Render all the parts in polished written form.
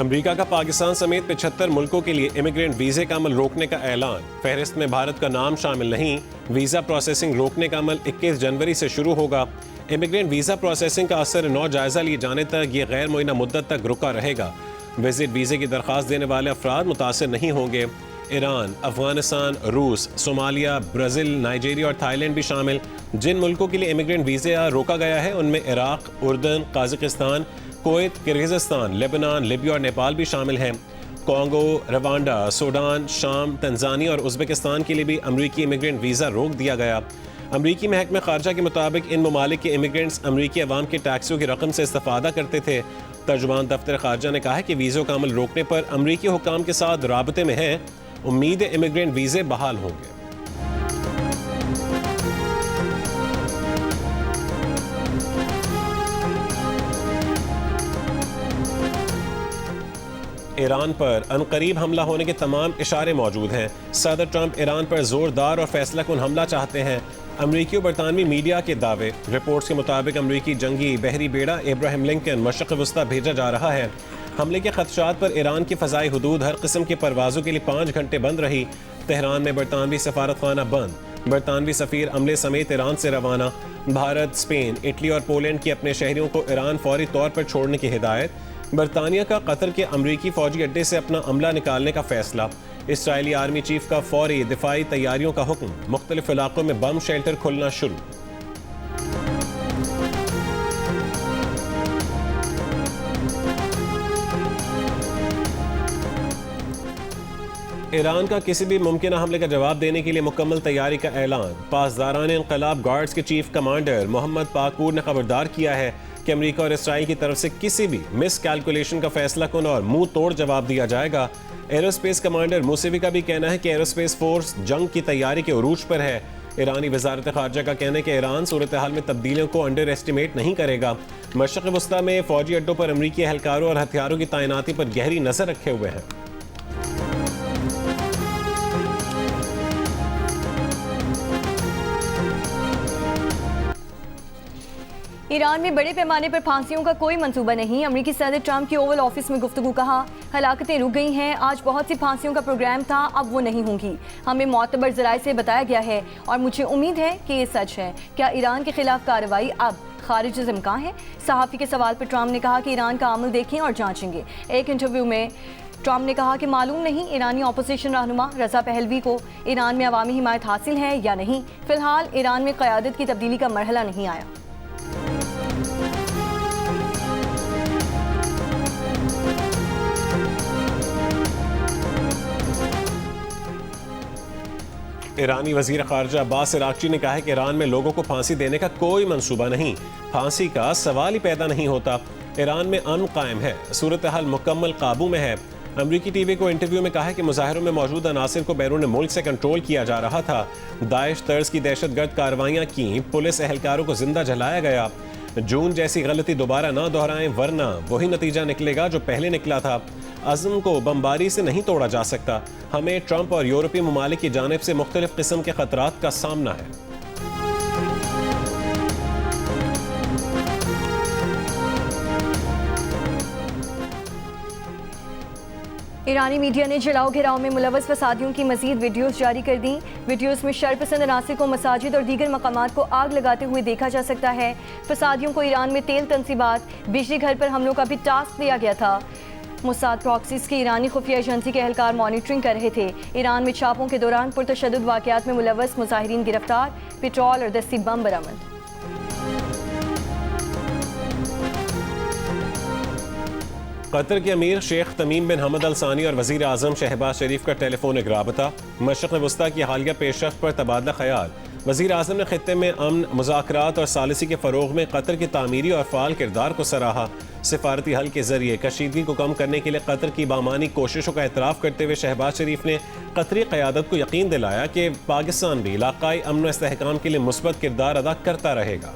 America का पाकिस्तान समेत 75 मुल्कों के लिए इमिग्रेंट वीजे का अमल रोकने का ऐलान। फहरिस्त में भारत का नाम शामिल नहीं। वीजा प्रोसेसिंग रोकने का अमल 21 जनवरी से शुरू होगा। इमिग्रेंट वीजा प्रोसेसिंग का असर 9 जायजा लिए जाने तक ये गैर मुअय्यना मुद्दत तक रुका रहेगा। विजिट वीजे की दरख्वास्त देने वाले अफराद मुतासर नहीं होंगे। ईरान, अफगानिस्तान, रूस, सोमालिया, ब्राज़ील, नाइजीरिया और थाईलैंड भी शामिल। जिन मुल्कों के लिए इमिग्रेंट वीज़ा रोका गया है उनमें इराक, उर्दन, Kazakhstan, Kuwait, Kyrgyzstan, Lebanon, Libya और नेपाल भी शामिल हैं। कोंगो, रवांडा, सूडान, शाम, तंजानिया और उज़्बेकिस्तान के लिए भी अमरीकी इमिग्रेंट वीज़ा रोक दिया गया। अमरीकी महकमे ख़ारजा के मुताबिक इन ममालिक के इमिग्रेंट्स अमरीकी अवाम के टैक्सों की रकम से इस्तेफ़ादा करते थे। तर्जुमान दफ्तर ख़ारजा ने कहा है कि वीज़ों का अमल रोकने पर अमरीकी हुक्काम के साथ राबते में है। उम्मीद है इमिग्रेंट वीज़े बहाल होंगे। ईरान पर अनकरीब हमला होने के तमाम इशारे मौजूद हैं। सदर ट्रंप ईरान पर जोरदार और फैसलाकुन हमला चाहते हैं। अमरीकी और बरतानवी मीडिया के दावे। रिपोर्ट्स के मुताबिक अमरीकी जंगी बहरी बेड़ा इब्राहिम लिंकन मशरक़ वस्ता भेजा जा रहा है। हमले के खदशात पर ईरान की फ़ज़ाई हुदूद हर किस्म की परवाज़ों के लिए 5 घंटे बंद रही। तेहरान में बरतानवी सफारतखाना बंद। बरतानवी सफ़ीर अमले समेत ईरान से रवाना। भारत, स्पेन, इटली और पोलैंड के अपने शहरियों को ईरान फौरी तौर पर छोड़ने की हिदायत। बरतानिया का कतर के अमरीकी फ़ौजी अड्डे से अपना अमला निकालने का फैसला। इसराइली आर्मी चीफ का फौरी दिफाई तैयारियों का हुक्म। मुख्तलिफ इलाकों में बम शेल्टर खुलना शुरू। ईरान का किसी भी मुमकिन हमले का जवाब देने के लिए मुकम्मल तैयारी का ऐलान। पासदारान इनकलाब गार्ड्स के चीफ कमांडर मोहम्मद पाकूर ने खबरदार किया है कि अमेरिका और इसराइल की तरफ से किसी भी मिस कैलकुलेशन का फैसला कुन और मुंह तोड़ जवाब दिया जाएगा। एरोस्पेस कमांडर मूसेवी का भी कहना है कि एरोस्पेस फोर्स जंग की तैयारी के उरूज पर है। ईरानी वजारत खारजा का कहना है कि ईरान सूरत हाल में तब्दीलियों को अंडर एस्टिमेट नहीं करेगा। मशरक़ वस्ता में फौजी अड्डों पर अमरीकी एहलकारों और हथियारों की तैनाती पर गहरी नजर रखे हुए हैं। ईरान में बड़े पैमाने पर फांसियों का कोई मंसूबा नहीं। अमेरिकी सदर ट्रंप की ओवल ऑफिस में गुफ्तगू। कहा, हलाकतें रुक गई हैं। आज बहुत सी फांसियों का प्रोग्राम था, अब वो नहीं होंगी। हमें मोतबर ज़राए से बताया गया है और मुझे उम्मीद है कि ये सच है। क्या ईरान के खिलाफ कार्रवाई अब खारिज से इम्कान है? सहाफ़ी के सवाल पर ट्रंप ने कहा कि ईरान का अमल देखें और जाँचेंगे। एक इंटरव्यू में ट्रंप ने कहा कि मालूम नहीं ईरानी अपोजिशन रहनुमा रज़ा पहलवी को ईरान में अवामी हिमायत हासिल है या नहीं। फ़िलहाल ईरान में क़यादत की तब्दीली का मरहला नहीं आया। ईरानी वज़ीर ख़ारजा अब्बास इराक़ची ने कहा है कि ईरान में लोगों को फांसी देने का कोई मंसूबा नहीं। फांसी का सवाल ही पैदा नहीं होता। ईरान में अमन कायम है। सूरत हाल मुकम्मल काबू में है। अमरीकी टीवी को इंटरव्यू में कहा है कि मुजाहिरों में मौजूद अनासिर को बैरून मुल्क से कंट्रोल किया जा रहा था। दाइश तर्ज की दहशतगर्द कार्रवाइयाँ की। पुलिस एहलकारों को जिंदा जलाया गया। जून जैसी गलती दोबारा ना दोहराएं वरना वही नतीजा निकलेगा जो पहले निकला था। अज़्म को बमबारी से नहीं तोड़ा जा सकता। हमें ट्रंप और यूरोपीय ममालिक की जानिब से मुख्तलिफ किस्म के खतरात का सामना है। ईरानी मीडिया ने जलाओ घिराव में मुलव्वस फसादियों की मजीद वीडियोस जारी कर दी। वीडियोस में शरपसंद अनासिर को मसाजिद और दीगर मकामात को आग लगाते हुए देखा जा सकता है। फसादियों को ईरान में तेल तनसीबात, बिजली घर पर हमलों का भी टास्क दिया गया था। मुसाद प्रॉक्सीज की ईरानी खुफिया एजेंसी के एहलकार मॉनिटरिंग कर रहे थे। ईरान में छापों के दौरान पुरतशद्दुद वाक़यात में मुलव्वस मुजाहिरीन गिरफ्तार। पेट्रोल और दस्ती बम बरामद। कतर के अमीर शेख तमीम बिन हमद अल सानी और वज़ीर आज़म शहबाज शरीफ का टेलीफोनिक राबता। मशरक़ वस्ता की हालिया पेशरफ्त पर तबादला ख्याल। वज़ीर आज़म ने खित्ते में अमन, मुज़ाकरात और सालिसी के फ़रोग़ में कतर की तामीरी और फ़ाल किरदार को सराहा। सिफारती हल के ज़रिए कशीदगी को कम करने के लिए कतर की बामानी कोशिशों का एतराफ़ करते हुए शहबाज शरीफ ने कतरी क़यादत को यकीन दिलाया कि पाकिस्तान भी इलाक़ाई अमन व इस्तेहकाम के लिए मुस्बत किरदार अदा करता रहेगा।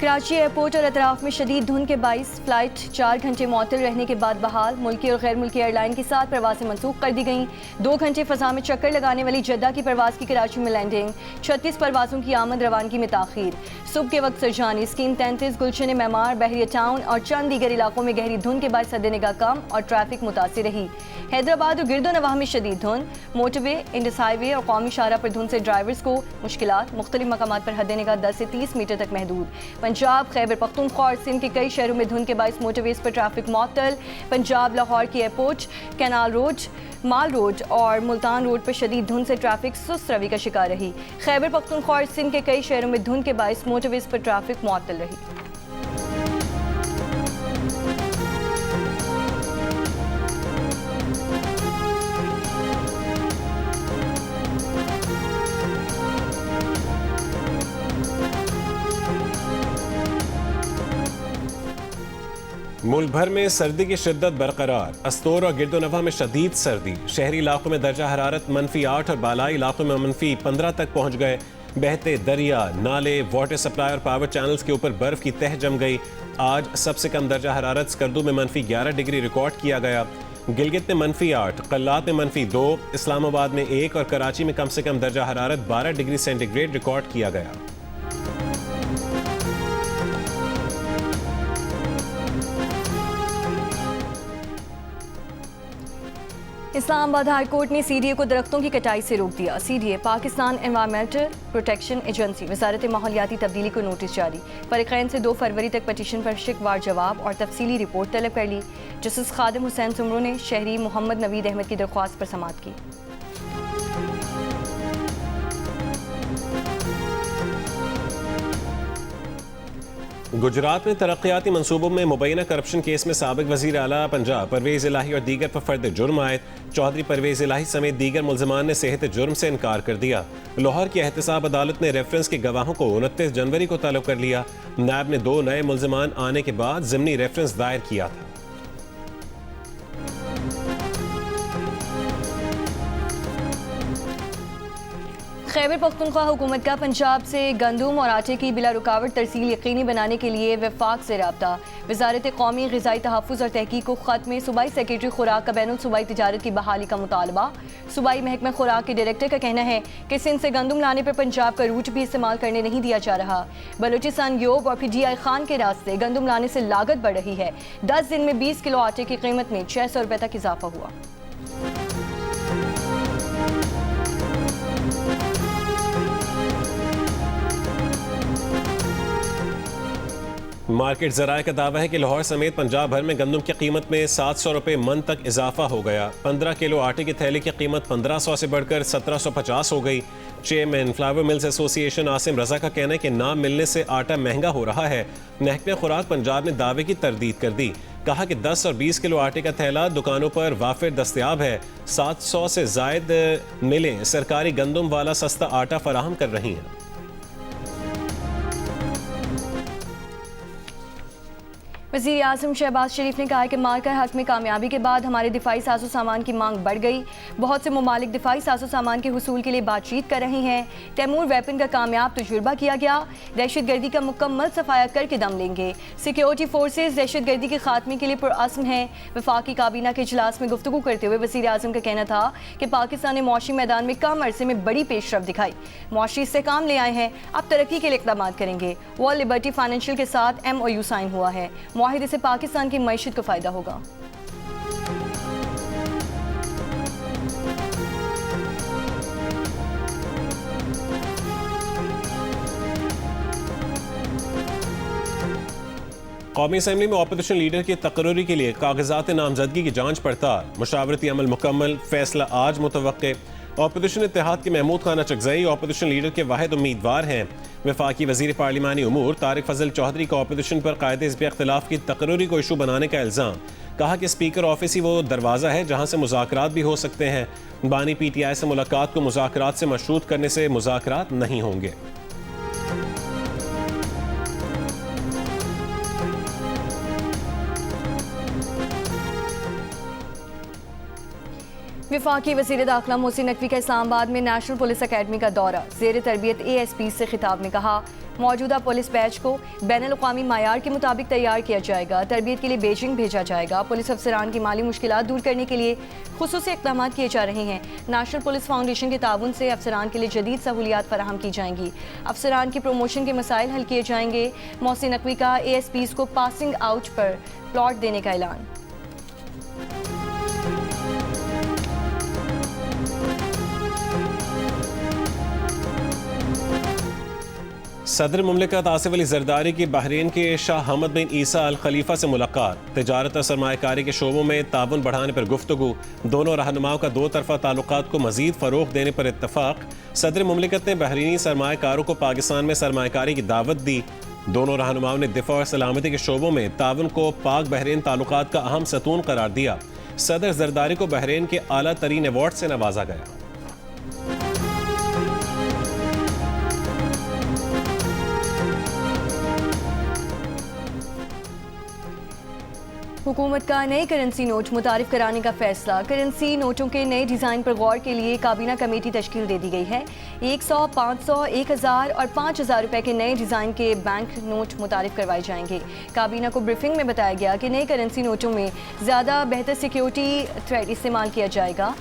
कराची एयरपोर्ट और अतराफ में शदीद धुंध के बाइस फ्लाइट 4 घंटे मअतल रहने के बाद बहाल। मुल्की और गैर मुल्की एयरलाइन की 7 परवासें मनसूख कर दी गईं। 2 घंटे फ़ज़ा में चक्कर लगाने वाली जद्दा की परवाज़ की कराची में लैंडिंग। 36 परवाज़ों की आमद रवानगी में ताख़ीर। सुबह के वक्त सरजानी स्कीम 33 गुलशन मेमार बहरिया टाउन और चंद दीगर इलाकों में गहरी धुंध के बाद सदनिगाह कम और ट्रैफिक मुतासिर रही। हैदराबाद और गिरदो नवाह में शदीद धुंध। मोटरवे, इंडस हाईवे और कौमी शाहरा पर धुंध से ड्राइवर्स को मुश्किलात। मुख्तलिफ मकामात पर हद-ए-निगाह 10 से 30 मीटर तक महदूद। पंजाब, खैबर पख्तूनख्वा और सिंध के कई शहरों में धुंध के बायस मोटरवेज पर ट्रैफिक मुअत्तल। पंजाब लाहौर की एयरपोर्ट, कैनाल रोड, माल रोड और मुल्तान रोड पर शदीद धुंध से ट्रैफिक सुस्त रवि का शिकार रही। खैबर पख्तूनख्वा और सिंध के कई शहरों में धुंध के बायस मोटरवेज पर ट्रैफिक मुअत्तल रही। मुल्क भर में सर्दी की शिद्दत बरकरार। अस्तोर और गिरदोनवा में शदीद सर्दी। शहरी इलाकों में दर्जा हरारत -8 और बालाई इलाकों में -15 तक पहुंच गए। बहते दरिया, नाले, वाटर सप्लाई और पावर चैनल्स के ऊपर बर्फ की तह जम गई। आज सबसे कम दर्जा हरारत स्कर्दू में -11 डिग्री रिकॉर्ड किया गया। गिलगित में -8, कल्लात में -2, इस्लामाबाद में 1 और कराची में कम से कम दर्जा हरारत 12 डिग्री सेंटीग्रेड रिकॉर्ड किया गया। इस्लामाबाद हाई कोर्ट ने CDA को दरख्तों की कटाई से रोक दिया। CDA Pakistan environmental protection agency वजारत माहौलियाती तब्दीली को नोटिस जारी। फरीक़ैन से 2 फरवरी तक पटिशन पर शिकवार जवाब और तफसीली रिपोर्ट तलब कर ली। जस्टिस खादिम हुसैन सुमरो ने शहरी मोहम्मद नवीद अहमद की दरख्वास्त पर समाअत की। गुजरात में तरक्याती मंसूबों में मुबैना करप्शन केस में साबिक वज़ीर आला पंजाब परवेज़ इलाही और दीगर पर फर्द जुर्म आयद। चौधरी परवेज़ इलाही समेत दीगर मुल्ज़िमान ने सेहत जुर्म से इनकार कर दिया। लाहौर की एहतसाब अदालत ने रेफरेंस के गवाहों को 29 जनवरी को तलब कर लिया। नायब ने 2 नए मुल्ज़िमान आने के बाद ज़िमनी रेफरेंस दायर किया था। खैबर पख्तूनख्वा हुकूमत का पंजाब से गंदम और आटे की बिला रुकावट तरसील यकीनी बनाने के लिए वफाक से रब्ता। वजारत कौमी ग़िज़ाई तहफ़्फ़ुज़ और तहक़ीक़ को ख़त में सूबाई सेक्रेटरी खुराक का बैनुल सूबाई तिजारत की बहाली का मुतालबा। सूबाई महकमा खुराक के डायरेक्टर का कहना है कि सिंध से गंदम लाने पर पंजाब का रूट भी इस्तेमाल करने नहीं दिया जा रहा। बलूचिस्तान योब और फिर DI खान के रास्ते गंदम लाने से लागत बढ़ रही है। 10 दिन में 20 किलो आटे की कीमत में 600 रुपये तक इजाफा हुआ। मार्केट ज़राए का दावा है कि लाहौर समेत पंजाब भर में गंदम की कीमत में 700 रुपये मन तक इजाफा हो गया। 15 किलो आटे की थैली की कीमत 1500 से बढ़कर 1750 हो गई। Chairman flour mills association Asim Raza का कहना है कि ना मिलने से आटा महंगा हो रहा है। महकमा खुराक पंजाब ने दावे की तरदीद कर दी। कहा कि 10 और 20 किलो आटे का थैला दुकानों पर वाफिर दस्तयाब है। 700 से जायद मिलें सरकारी गंदम वाला सस्ता आटा फराहम कर रही हैं। वज़ीर आज़म शहबाज शरीफ ने कहा कि मार्कर हक में कामयाबी के बाद हमारे दिफाई साजो सामान की मांग बढ़ गई। बहुत से ममालिक दिफाई साजो सामान के हुसूल के लिए बातचीत कर रहे हैं। तैमूर वेपन का कामयाब तजुर्बा किया गया। दहशत गर्दी का मुकम्मल सफाया करके दम लेंगे। सिक्योरिटी फोर्सेज दहशत गर्दी के खात्मे के लिए पुरअज़्म हैं। वफाकी काबीना के इजलास में गुफ्तगू करते हुए वज़ीर आज़म का कहना था कि पाकिस्तान ने मुआशी मैदान में कम अरसे में बड़ी पेशरफ दिखाई। मुआशी इस्तेहकाम ले आए हैं, अब तरक्की के लिए इक़दाम करेंगे। वर्ल्ड लिबर्टी फाइनेंशियल के साथ MOU साइन हुआ है। मुआहिदे से पाकिस्तान की मईशत को फायदा होगा। कौमी असम्बली में अपोजिशन लीडर की तकर्री के लिए कागजात नामजदगी की जांच पड़ताल। मुशावरती अमल मुकम्मल, फैसला आज मुतवक्के। अपोजिशन इत्तेहाद के महमूद खान अचकज़ई अपोजिशन लीडर के वाहिद उम्मीदवार हैं। वफाकी वज़ीर पार्लिमानी उमूर तारिक फजल चौधरी का अपोजिशन पर कायदे हिज़्ब इख्तिलाफ की तकर्री को इशू बनाने का इल्ज़ाम। कहा कि स्पीकर ऑफिस ही वो दरवाज़ा है जहाँ से मुज़ाकरात भी हो सकते हैं। बानी PTI से मुलाकात को मुज़ाकरात से मशरूत करने से मुज़ाकरात नहीं होंगे। वफाकी वज़ीर दाखिला मोहसिन नकवी का इस्लामाबाद में नेशनल पुलिस अकेडमी का दौरा। ज़ेर तरबियत ASP से खिताब में कहा मौजूदा पुलिस बैच को बैनुल-अक़वामी मायार के मुताबिक तैयार किया जाएगा। तरबियत के लिए बीजिंग भेजा जाएगा। पुलिस अफसरान की माली मुश्किलात दूर करने के लिए खुसूसी इक़दाम किए जा रहे हैं। नेशनल पुलिस फाउंडेशन के ताउन से अफसरान के लिए जदीद सहूलियात फराहम की जाएंगी। अफसरान की प्रमोशन के मसाइल हल किए जाएंगे। मोहसिन नकवी का ASPs को पासिंग आउट पर प्लॉट देने का ऐलान। सदर मुमलिकत आसिफ अली जरदारी की बहरीन के शाह हमद बिन ईसा अल खलीफा से मुलाकात। तिजारत और सरमायाकारी के शोबों में ताउन बढ़ाने पर गुफ्तगू। दोनों रहनुमाओं का दो तरफा ताल्लुकात को मजीद फ़रोग़ देने पर इत्तफाक। सदर मुमलिकत ने बहरीनी सरमायाकारों को पाकिस्तान में सरमायाकारी की दावत दी। दोनों रहनुमाओं ने दिफा और सलामती के शोबों में ताउन को पाक बहरीन ताल्लुकात का अहम सतून करार दिया। सदर जरदारी को बहरीन के आला तरीन अवार्ड से नवाजा गया। हुकूमत का नए करेंसी नोट मुतारिफ कराने का फैसला। करेंसी नोटों के नए डिज़ाइन पर गौर के लिए काबीना कमेटी तश्कील दे दी गई है। 100, 500, 1000 और 5000 रुपए के नए डिज़ाइन के बैंक नोट मुतारिफ करवाए जाएंगे। काबीना को ब्रीफिंग में बताया गया कि नए करेंसी नोटों में ज़्यादा बेहतर सिक्योरिटी थ्रेड इस्तेमाल किया जाएगा।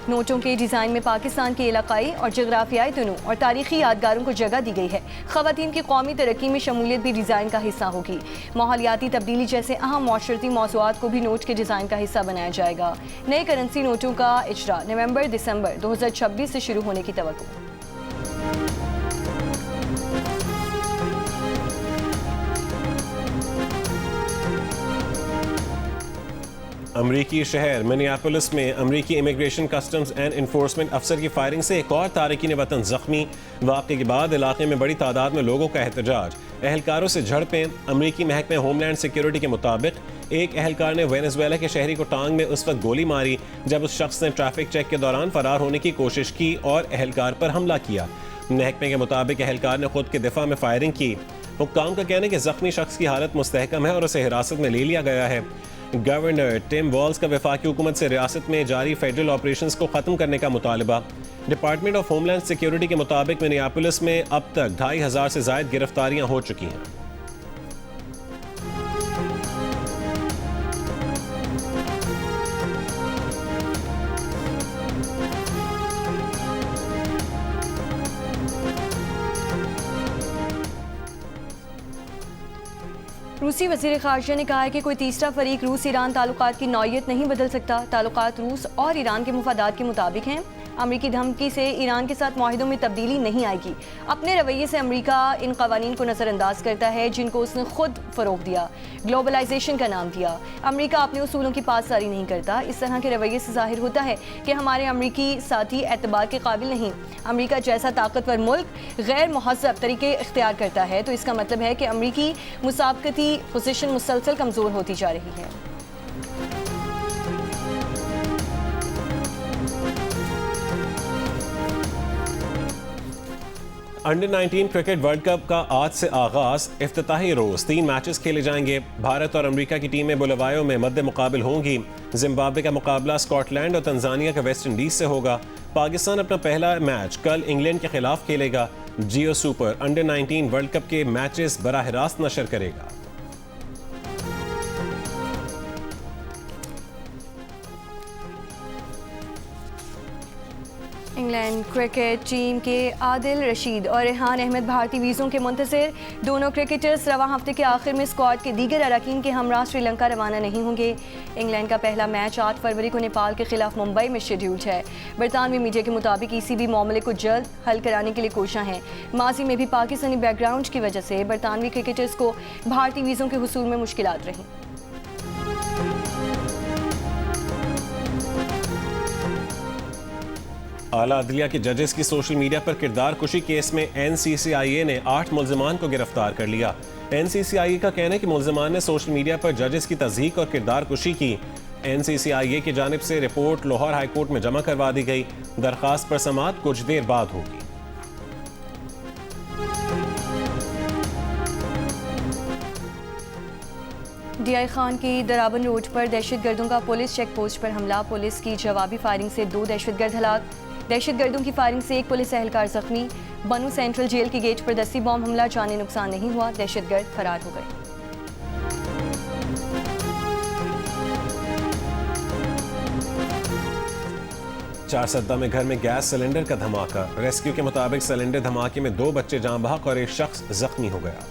नोटों के डिज़ाइन में पाकिस्तान के इलाकाई और जगराफियाई तनू और तारीखी यादगारों को जगह दी गई है। ख़वातीन की कौमी तरक्की में शमूलियत भी डिज़ाइन का हिस्सा होगी। माहौलियाती तब्दीली जैसे अहम माशरती मौज़ूआत को भी नोट के डिज़ाइन का हिस्सा बनाया जाएगा। नए करेंसी नोटों का इजरा नवंबर-दिसंबर 2026 से शुरू होने की तवक्को। अमरीकी शहर मिनियापोलिस में अमरीकी इमिग्रेशन कस्टम्स एंड इन्फोर्समेंट अफसर की फायरिंग से एक और तारकीन वतन जख्मी। वाक़े के बाद इलाके में बड़ी तादाद में लोगों का एहतजाज। एहलकारों से झड़पें। अमरीकी महकमे होमलैंड सिक्योरिटी के मुताबिक एक एहलकार ने वेनेजुएला के शहरी को टांग में उस वक्त गोली मारी जब उस शख्स ने ट्रैफिक चेक के दौरान फरार होने की कोशिश की और एहलकार पर हमला किया। महकमे के मुताबिक एहलकार ने खुद के दिफा में फायरिंग की। हुक्काम का कहना है कि जख्मी शख्स की हालत मुस्तहकम है और उसे हिरासत में ले लिया गया है। गवर्नर टिम वॉल्स का वफाकी हुकूमत से रियासत में जारी फेडरल ऑपरेशंस को ख़त्म करने का मुतालबा। डिपार्टमेंट ऑफ होमलैंड सिक्योरिटी के मुताबिक मिनियापोलिस में अब तक 2500 से ज़ायद गिरफ्तारियां हो चुकी हैं। रूसी वज़ीर ख़ारिजा ने कहा है कि कोई तीसरा फरीक रूस ईरान ताल्लुकात की नौयत नहीं बदल सकता। ताल्लुकात रूस और ईरान के मुफादात के मुताबिक हैं। अमरीकी धमकी से ईरान के साथ मुआहिदों में तब्दीली नहीं आएगी। अपने रवैये से अमरीका इन कवानीन को नज़रअंदाज करता है जिनको उसने खुद फ़रोग़ दिया, ग्लोबलाइजेशन का नाम दिया। अमरीका अपने उसूलों की पासदारी नहीं करता। इस तरह के रवैये से ज़ाहिर होता है कि हमारे अमरीकी साथी एतबार के काबिल नहीं। अमरीका जैसा ताकतवर मुल्क गैर मुहज़्ज़ब तरीके इख्तियार करता है तो इसका मतलब है कि अमरीकी मुसाबकती पोजीशन मुसलसल कमज़ोर होती जा रही है। अंडर 19 क्रिकेट वर्ल्ड कप का आज से आगाज। इफ्तिताही रोज 3 मैचेस खेले जाएंगे। भारत और अमेरिका की टीमें बुलवायों में मद्दे मुकाबिल होंगी। जिम्बाब्वे का मुकाबला स्कॉटलैंड और तंजानिया का वेस्ट इंडीज से होगा। पाकिस्तान अपना पहला मैच कल इंग्लैंड के खिलाफ खेलेगा। जियो सुपर अंडर 19 वर्ल्ड कप के मैचेस बराह रास्त नशर करेगा। इंग्लैंड क्रिकेट टीम के आदिल रशीद और रेहान अहमद भारतीय वीज़ों के मुंतज़िर। दोनों क्रिकेटर्स रवां हफ्ते के आखिर में स्क्वाड के दीगर अरकान के हमरा श्रीलंका रवाना नहीं होंगे। इंग्लैंड का पहला मैच 8 फरवरी को नेपाल के खिलाफ मुंबई में शेड्यूल्ड है। बरतानवी मीडिया के मुताबिक ECB मामले को जल्द हल कराने के लिए कोशा है। माजी में भी पाकिस्तानी बैकग्राउंड की वजह से बरतानवी क्रिकेटर्स को भारतीय वीज़ों के हुसूल में मुश्किलात रहीं। आला अदलिया के जजेस की सोशल मीडिया पर किरदार कुशी केस में NCCIA ने 8 मुल्जिमान को गिरफ्तार कर लिया। NCCIA का कहना है कि मुल्जिमान ने सोशल मीडिया पर जजेस की तज़हीक और किरदार कुशी की। NCCIA की जानिब से रिपोर्ट लाहौर हाई कोर्ट में जमा करवा दी गई। दरख्वास्त पर समाअत कुछ देर बाद होगी। DI खान की दराबन रोड पर दहशतगर्दों का पुलिस चेक पोस्ट पर हमला। पुलिस की जवाबी फायरिंग से 2 दहशतगर्द हलाक। दहशतगर्दों की फायरिंग से एक पुलिस एहलकार जख्मी। बनू सेंट्रल जेल के गेट पर दस्ती बॉम्ब हमला, जानी नुकसान नहीं हुआ, दहशतगर्द फरार हो गए। चारसद्दा में घर में गैस सिलेंडर का धमाका। रेस्क्यू के मुताबिक सिलेंडर धमाके में 2 बच्चे जान बहक और एक शख्स जख्मी हो गया।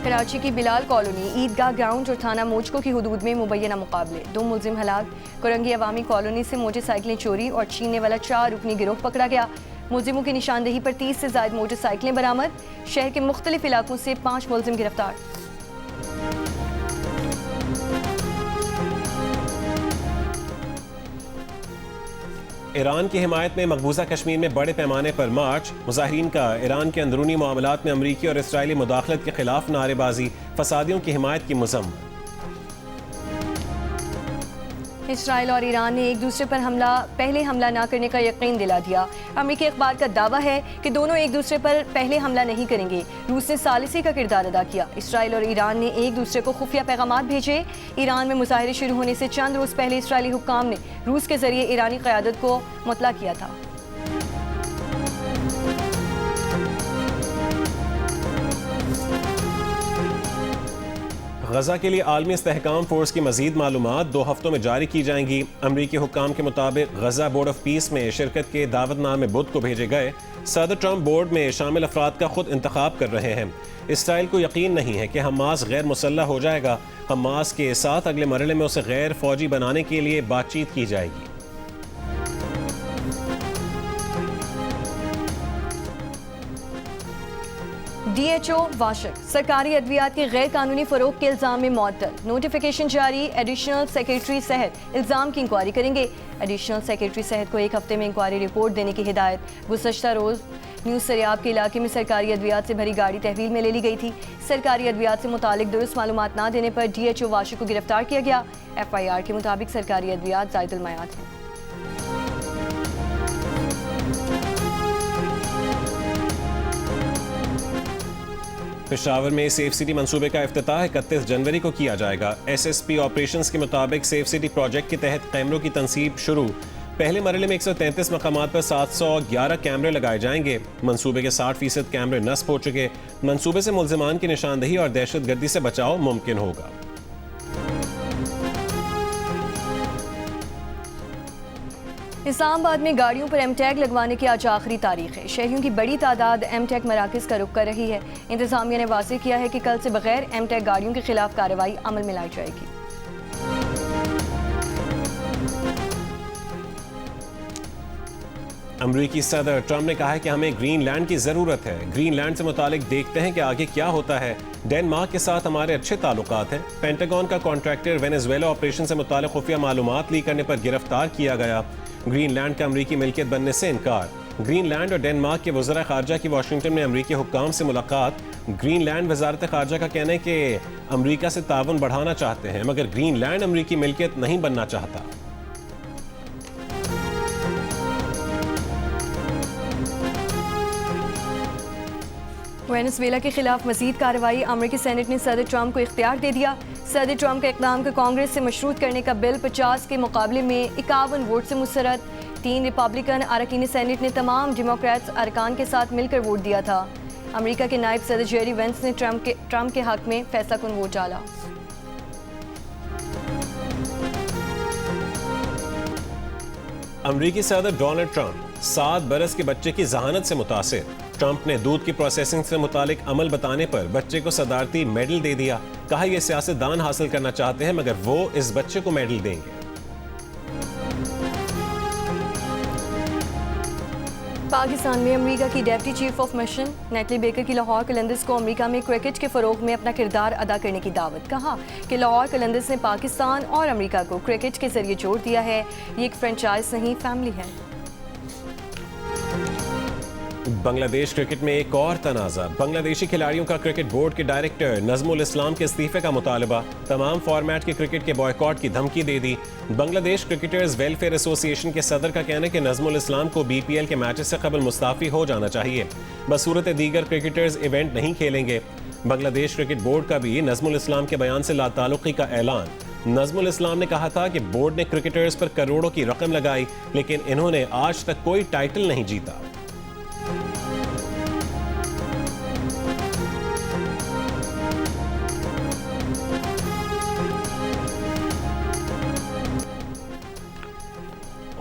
कराची की बिलाल कॉलोनी, ईदगाह ग्राउंड और थाना मोजको की हुदूद में मुबैना मुकाबले, 2 मुलजिम हलाक। कुरंगी अवामी कॉलोनी से मोटरसाइकिलें चोरी और छीनने वाला 4 रुकनी गिरोह पकड़ा गया। मुलजिमों की निशानदेही पर 30 से ज्यादा मोटरसाइकिलें बरामद। शहर के मुख्तलिफ इलाकों से 5 मुलजिम गिरफ्तार। ईरान की हिमायत में मकबूजा कश्मीर में बड़े पैमाने पर मार्च। मुजाहिरीन का ईरान के अंदरूनी मामलात में अमरीकी और इसराइली मुदाखलत के खिलाफ नारेबाजी। फसादियों की हिमायत की मजम्मत। इसराइल और ईरान ने एक दूसरे पर पहले हमला न करने का यकीन दिला दिया। अमेरिकी अखबार का दावा है कि दोनों एक दूसरे पर पहले हमला नहीं करेंगे। रूस ने सालिसी का किरदार अदा किया। इसराइल और ईरान ने एक दूसरे को खुफिया पैगाम भेजे। ईरान में मुजाहिरे शुरू होने से चंद रोज पहले इसराइली हुक्काम ने रूस के जरिए ईरानी क़यादत को मुतला किया था। गजा के लिए आलमी इस्तेहकाम फोर्स की मजीद मालूमात 2 हफ्तों में जारी की जाएंगी। अमरीकी हुक्काम के मुताबिक गजा बोर्ड ऑफ पीस में शिरकत के दावतनामे बुध को भेजे गए। सदर ट्रंप बोर्ड में शामिल अफराद का खुद इंतखाब कर रहे हैं। इसराइल को यकीन नहीं है कि हमास गैर मुसल्लह हो जाएगा। हमास के साथ अगले मरहले में उसे गैर फौजी बनाने के लिए बातचीत की जाएगी। DHO वाशिक, सरकारी अद्वियात के गैर कानूनी फरोग के इल्जाम में मुअत्तल। नोटिफिकेशन जारी। एडिशनल सेक्रेटरी सेहत इल्जाम की इंक्वायरी करेंगे। एडिशनल सेक्रेटरी सेहत को 1 हफ्ते में इंक्वायरी रिपोर्ट देने की हिदायत। गुज़श्ता रोज न्यूज़ सरियाब के इलाके में सरकारी अद्वियात से भरी गाड़ी तहवील में ले ली गई थी। सरकारी अद्वियात से मुतालिक दुरुस्त मालूमात न देने पर DHO वाशिक को गिरफ्तार किया गया। FIR के मुताबिक सरकारी अद्वियात ज़ायदुल मयात हैं। पेशावर में सेफ सिटी मंसूबे का इफ्तिताह 31 जनवरी को किया जाएगा। SSP ऑपरेशंस के मुताबिक सेफ सिटी प्रोजेक्ट के तहत कैमरों की तनसीब शुरू। पहले मरहले में 133 मकामात पर 711 कैमरे लगाए जाएंगे। मंसूबे के 60% कैमरे नस्ब हो चुके। मंसूबे से मुल्जिमान की निशानदेही और दहशतगर्दी से बचाव मुमकिन होगा। इस्लामाबाद में गाड़ियों पर एमटैग लगवाने की आज आखिरी तारीख है। शहरियों की बड़ी तादाद एमटैग मराकज़ का रुख कर रही है। इंतजामिया ने वाज़ेह किया है कि कल से बगैर एमटैग गाड़ियों के खिलाफ कार्रवाई अमल में लाई जाएगी। अमरीकी सदर ट्रंप ने कहा है कि हमें ग्रीनलैंड की जरूरत है। ग्रीनलैंड से मुतालिक देखते हैं कि आगे क्या होता है। डेनमार्क के साथ हमारे अच्छे ताल्लुकात हैं। पेंटागन का कॉन्ट्रैक्टर वेनेजुएला ऑपरेशन से मुतालिक खुफिया मालूमात लीक करने पर गिरफ्तार किया गया। ग्रीनलैंड का अमरीकी मिल्कियत बनने से इनकार। ग्रीनलैंड और डेनमार्क के वज़रा ख़ारजा की वाशिंगटन में अमरीकी हुक्काम से मुलाकात। ग्रीनलैंड वज़ारत ख़ारजा का कहना है कि अमरीका से ताउन बढ़ाना चाहते हैं, मगर ग्रीनलैंड अमरीकी मिल्कियत नहीं बनना चाहता। वेनेजुएला के खिलाफ मजीद कार्रवाई। अमरीकी सेनेट ने सदर ट्रंप को इख्तियार दे दिया। सदर ट्रंप के इक़दाम को कांग्रेस से मशरूत करने का बिल 50 के मुकाबले में 51 वोट से मुस्तरद। 3 रिपब्लिकन अरकान सेनेट ने तमाम डेमोक्रेट्स अरकान के साथ मिलकर वोट दिया था। अमरीका के नायब सदर जेरी वेंस ने ट्रंप के हक में फैसला कुन वोट डाला। अमरीकी सदर डोनाल्ड ट्रंप 7 बरस के बच्चे की जहानत से मुतासिर। ट्रंप ने दूध की प्रोसेसिंग से मुतालिक अमल बताने पर बच्चे को सदारती मेडल दे दिया। कहा यह सियासतदान हासिल करना चाहते हैं, मगर वो इस बच्चे को मेडल देंगे। पाकिस्तान में अमेरिका की deputy chief of mission neatly baker की लाहौर कलंदर्स को अमेरिका में क्रिकेट के फ़रोग में अपना किरदार अदा करने की दावत। कहा कि लाहौर कलंदर्स ने पाकिस्तान और अमेरिका को क्रिकेट के जरिए जोड़ दिया है। ये एक फ्रेंचाइज नहीं, फैमिली है। बांग्लादेश क्रिकेट में एक और तनाज़ा। बांग्लादेशी खिलाड़ियों का क्रिकेट बोर्ड के डायरेक्टर नज़मुल इस्लाम के इस्तीफे का मुतालबा। तमाम फॉर्मेट के क्रिकेट के बॉयकॉट की धमकी दे दी। बांग्लादेश क्रिकेटर्स वेलफेयर एसोसिएशन के सदर का कहना है कि नज़मुल इस्लाम को BPL के मैचेस से कबल मुस्ताफ़ी हो जाना चाहिए। बसूरत दीगर क्रिकेटर्स इवेंट नहीं खेलेंगे। बांग्लादेश क्रिकेट बोर्ड का भी नज़मुल इस्लाम के बयान से लाताल्लुक़ी का ऐलान। नजमुल इस्लाम ने कहा था कि बोर्ड ने क्रिकेटर्स पर करोड़ों की रकम लगाई, लेकिन इन्होंने आज तक कोई टाइटल नहीं जीता।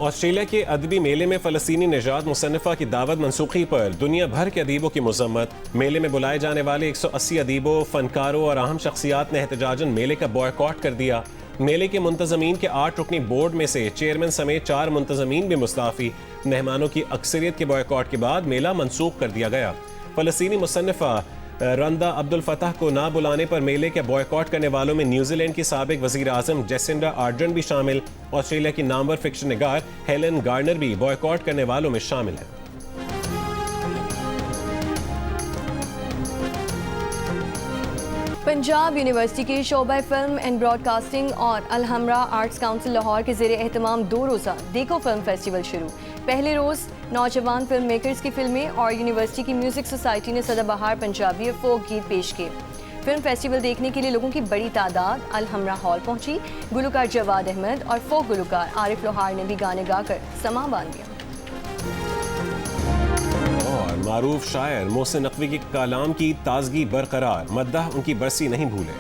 ऑस्ट्रेलिया के अदबी मेले में फ़लस्तीनी निजात मुसन्निफ़ा की दावत मनसूखी पर दुनिया भर के अदीबों की मज़म्मत। मेले में बुलाए जाने वाले 180 अदीबों, फनकारों और अहम शख्सियात ने एहतजाजन मेले का बॉयकॉट कर दिया। मेले के मुंतज़मीन के 8 रुकनी बोर्ड में से चेयरमैन समेत 4 मुंतज़मीन भी मुस्ताफ़ी। मेहमानों की अक्सरियत के बॉयकॉट के बाद मेला मनसूख कर दिया गया। फ़लस्तीनी मुसन्निफ़ा रंदा अब्दुल फतह को ना बुलाने पर मेले के बॉयकॉट करने वालों में न्यूजीलैंड की साबिक वज़ीर आज़म जेसिंडा आर्डर्न भी शामिल। ऑस्ट्रेलिया की नामवर फिक्शन निगार हेलन गार्नर भी बॉयकॉट करने वालों में शामिल है। पंजाब यूनिवर्सिटी के शोबा फिल्म एंड ब्रॉडकास्टिंग और अलहमरा आर्ट्स काउंसिल लाहौर के ज़ेरे एहतमाम 2 रोज़ा देखो फिल्म फेस्टिवल शुरू। पहले रोज़ नौजवान फिल्म मेकर्स की फिल्में और यूनिवर्सिटी की म्यूज़िक सोसाइटी ने सदाबहार पंजाबी और फोक गीत पेश किए। फिल्म फेस्टिवल देखने के लिए लोगों की बड़ी तादाद अलहमरा हॉल पहुंची। गुलकार जवाद अहमद और फोक गुलकार आरिफ लोहार ने भी गाने गाकर समा बांध दिया। और मारूफ शायर मोहसिन नकवी के कलाम की ताजगी बरकरार, मद्दाह उनकी बरसी नहीं भूले।